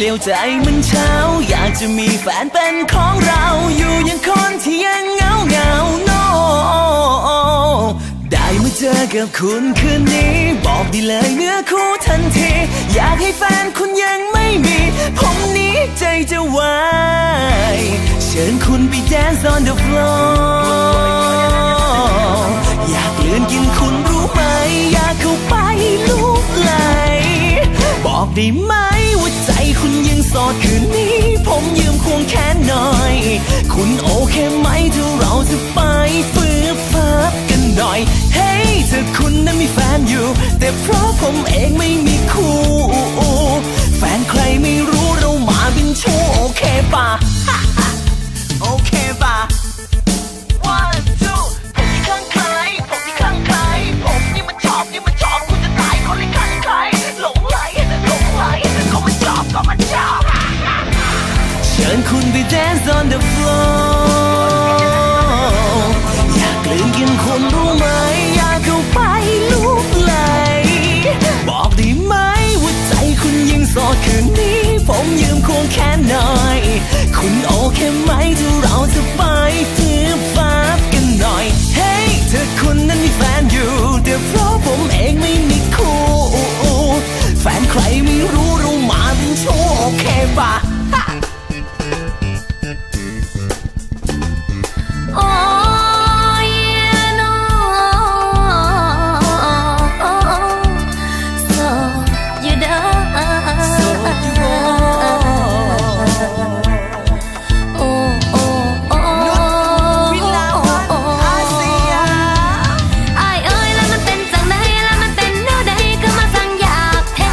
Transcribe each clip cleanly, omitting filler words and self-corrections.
ลี่ยวใจมันเช้าอยากจะมีแฟนเป็นของเราอยู่อย่างคนที่ยังเหงาโนได้มาเจอกับคุณคืนนี้บอกได้เลยเนื้อคู่ทันทีอยากให้แฟนคุณยังไม่มีผมนี้ใจจะวายเชิญคุณไป dance on the floor อยากเลื่อนกินคุณรู้ไหมอยากเข้าไปลุกไหลบอกได้ไหมว่าใจคุณยังโสดคืนนี้ผมยืมควงแขนหน่อยคุณโอเคไหมถ้าเราจะไปฝืบฟับกันหน่อยเฮ้ยถ้าคุณนั้นมีแฟนอยู่แต่เพราะผมเองไม่มีคู่แฟนใครไม่รู้เรามาเป็นชู้โอเคป่ะโอเคป่ะ one two ผมที่ข้างใครผมที่ข้างใครผมนี่มันชอบคุณจะตายคนที่ข้างใครหลงไหลก็มันชอบเชิญคุณไป dance on the floor อยากลืมกินคนรู้ไหมอยากเข้าไปลุกไหลบอกได้ไหมว่าใจคุณยังโสดคืนนี้ผมยืมควงแขนหน่อยคุณโอเคไหมถ้าเราจะไปฝืบฟับกันหน่อยเฮ้ยถ้าคุณนั้นมีแฟนอยู่แต่เพราะผมเองไม่มีคู่แฟนใครไม่รู้เรามาเป็นชู้โอเคป่ะโอ้ยน้องโสดอยู่เด้อโอ้โอ้โอ้วิลาวันอาเซียอ้ายเอ้ยแล้วมันเป็นจังใดแล้วมันเป็นแนวใดก็มาสั่งอยากแท้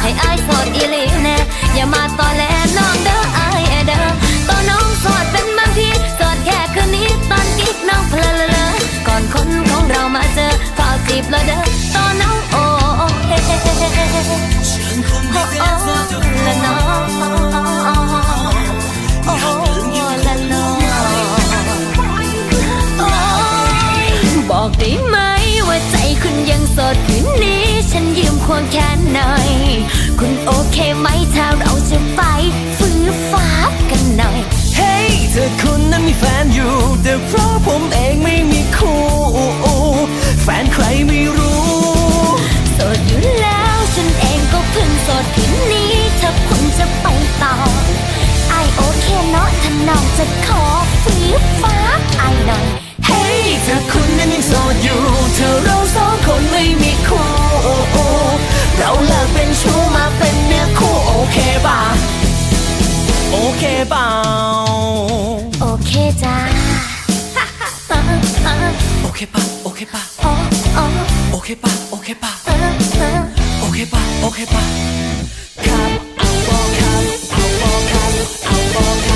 ให้อ้ายโสดอีหลีแน่อย่ามาตอแหลน้องเด้ออ้ายเด้อตัวน้องโสดเป็นบางทีโสดแค่คืนนี้ตอนกิ๊กน้องเพลินเลยก่อนคนของเรามาเจอฝากจีบเราเด้อตัวน้องโอ้เฮ้ละน้องโอ้ละน้องบอกได้ไหมว่าใจคุณยังโสดคืนนี้ฉันยืมควงแขนหน่อยคุณโอเคไหมถ้าเราจะไปฝืบฟับกันหน่อยเฮ้ยถ้าคุณนั้นมีแฟนอยู่แต่เพราะผมเองไม่มีคู่แฟนใครไม่รู้โสดอยู่แล้วฉันเองก็เพิ่งโสดคืนนี้ถ้าคุณจะไปต่อไอโอเคเนาะถ้าน้องจะขอฝืบฟับไอหน่อยเฮ้ยถ้าคุณนั้นยังโสดอยู่เธอเราสองคนไม่มีคู่เราเลิกเป็นชู้มาเป็นเนื้อคู่โอเคป่ะโอเคเปล่าโอเคจ้าโอเคป่ะโอเคป่ะโอเคป่ะโอเคป่ะโอเคป่ะโอเคป่ะครับเอาบอกครับเอาบอกครับเอาบอกครับ